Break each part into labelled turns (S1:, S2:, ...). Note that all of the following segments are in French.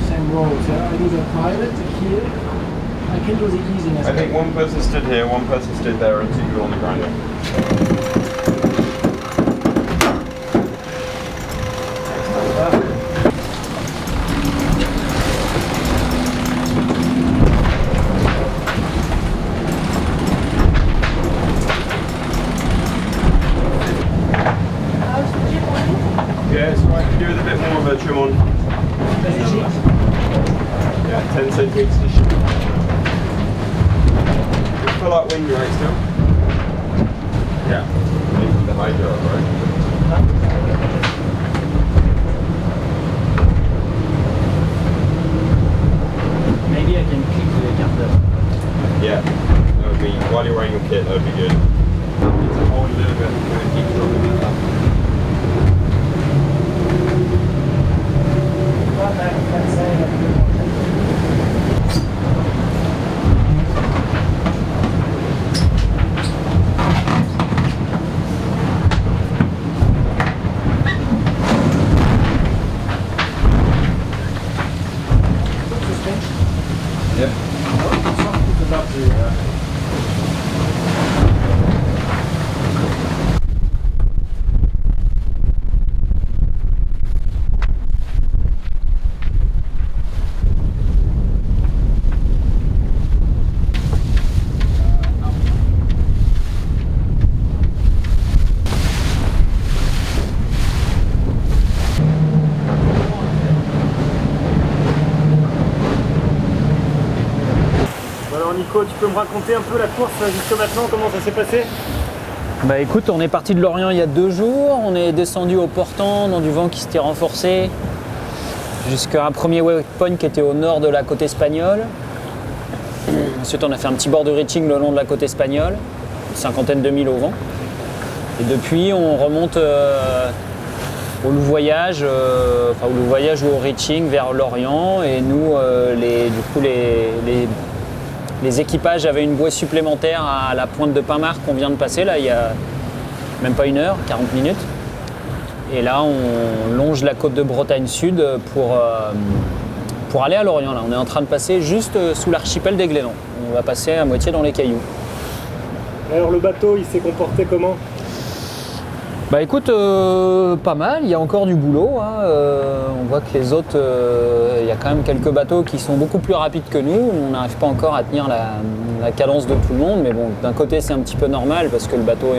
S1: same roles. Yeah? I do the pilot here. I can do the easing as
S2: I think one person stood here, one person stood there, and two on the ground. Yeah, so I can do with a bit more of a trim on. Yeah, 10 centimeters to shoot. Pull out wind right still. Yeah. Maybe the hydro, right?
S1: Maybe I can kick the carter.
S2: Yeah. That would be, while you're wearing your kit, that would be good. Hold a little bit and keep dropping it up.
S3: Nico, tu peux me raconter un peu la course jusque maintenant, comment ça s'est passé?
S1: Bah écoute, on est parti de Lorient il y a 2 jours, on est descendu au Portant dans du vent qui s'était renforcé jusqu'à un premier waypoint qui était au nord de la côte espagnole. Ensuite on a fait un petit bord de reaching le long de la côte espagnole, une cinquantaine de milles au vent. Et depuis on remonte au Louvoyage, au Louvoyage ou au reaching vers Lorient et nous les équipages avaient une bouée supplémentaire à la pointe de Pinmarc qu'on vient de passer là il y a même pas 1 heure, 40 minutes. Et là on longe la côte de Bretagne Sud pour aller à Lorient. Là. On est en train de passer juste sous l'archipel des Glénans. On va passer à moitié dans les cailloux.
S3: Alors le bateau il s'est comporté comment?
S1: Bah écoute, pas mal, il y a encore du boulot. Hein. On voit que les autres, il y a quand même quelques bateaux qui sont beaucoup plus rapides que nous. On n'arrive pas encore à tenir la cadence de tout le monde, mais bon, d'un côté c'est un petit peu normal parce que le bateau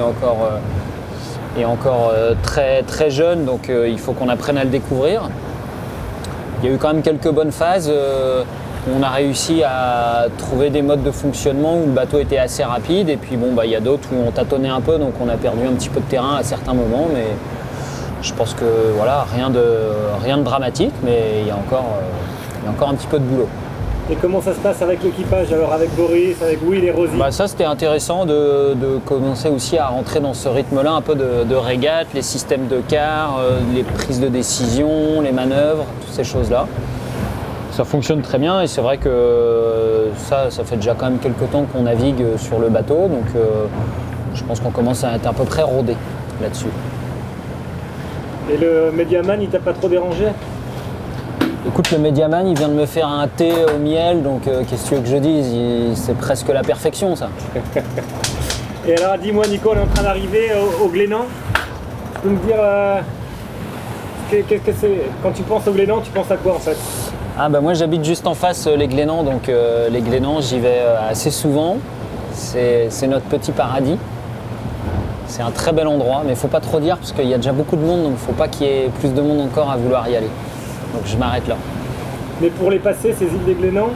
S1: est encore très, très jeune, donc il faut qu'on apprenne à le découvrir. Il y a eu quand même quelques bonnes phases. On a réussi à trouver des modes de fonctionnement où le bateau était assez rapide et puis bon, il y a d'autres où on tâtonnait un peu, donc on a perdu un petit peu de terrain à certains moments, mais je pense que voilà, rien de dramatique, mais il y a encore un petit peu de boulot.
S3: Et comment ça se passe avec l'équipage, alors avec Boris, avec Will et Rosie?
S1: Ça c'était intéressant de commencer aussi à rentrer dans ce rythme-là, un peu de régate, les systèmes de quart, les prises de décision, les manœuvres, toutes ces choses-là. Ça fonctionne très bien et c'est vrai que ça fait déjà quand même quelques temps qu'on navigue sur le bateau, donc je pense qu'on commence à être à peu près rodé là-dessus.
S3: Et le Mediaman, il t'a pas trop dérangé?
S1: Écoute, le Mediaman, il vient de me faire un thé au miel, donc qu'est-ce que tu veux que je dise? C'est presque la perfection, ça.
S3: Et alors, dis-moi, Nico, on est en train d'arriver au Glénan. Tu peux me dire, qu'est-ce que c'est? Quand tu penses au Glénan, tu penses à quoi en fait?
S1: Moi j'habite juste en face les Glénans, donc les Glénans j'y vais assez souvent. C'est notre petit paradis. C'est un très bel endroit, mais il ne faut pas trop dire parce qu'il y a déjà beaucoup de monde, donc il ne faut pas qu'il y ait plus de monde encore à vouloir y aller. Donc je m'arrête là.
S3: Mais pour les passer, ces îles des Glénans,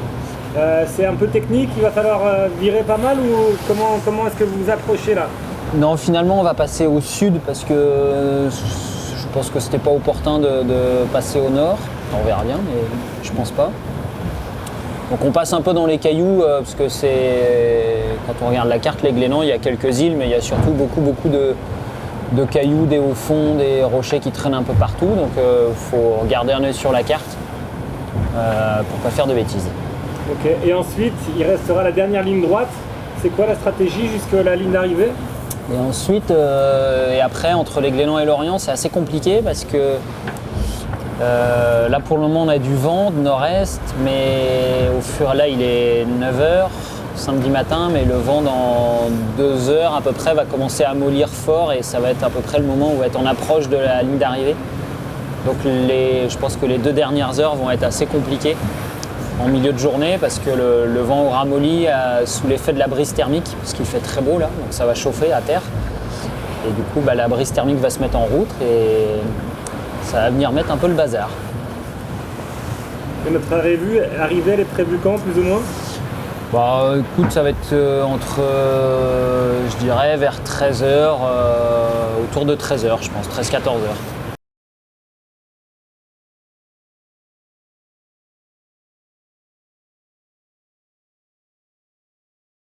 S3: c'est un peu technique, il va falloir virer pas mal ou comment est-ce que vous vous approchez là?
S1: Non, finalement on va passer au sud parce que je pense que c'était pas opportun de passer au nord. On verra bien, mais je pense pas. Donc on passe un peu dans les cailloux parce que quand on regarde la carte, les Glénans, il y a quelques îles, mais il y a surtout beaucoup de cailloux, des hauts fonds, des rochers qui traînent un peu partout. Donc il faut regarder un œil sur la carte pour pas faire de bêtises.
S3: Ok, et ensuite il restera la dernière ligne droite. C'est quoi la stratégie jusqu'à la ligne d'arrivée?
S1: Et ensuite, et après, entre les Glénans et Lorient, c'est assez compliqué parce que Là pour le moment on a du vent de nord-est, mais là il est 9h samedi matin, mais le vent dans 2 heures à peu près va commencer à mollir fort et ça va être à peu près le moment où on va être en approche de la ligne d'arrivée. Donc je pense que les 2 dernières heures vont être assez compliquées en milieu de journée parce que le vent aura molli sous l'effet de la brise thermique, parce qu'il fait très beau là, donc ça va chauffer à terre. Et du coup la brise thermique va se mettre en route et ça va venir mettre un peu le bazar.
S3: Et notre arrivée, elle est prévue quand, plus ou moins?
S1: Bah écoute, ça va être entre, je dirais, vers 13h, autour de 13h, je pense, 13-14h.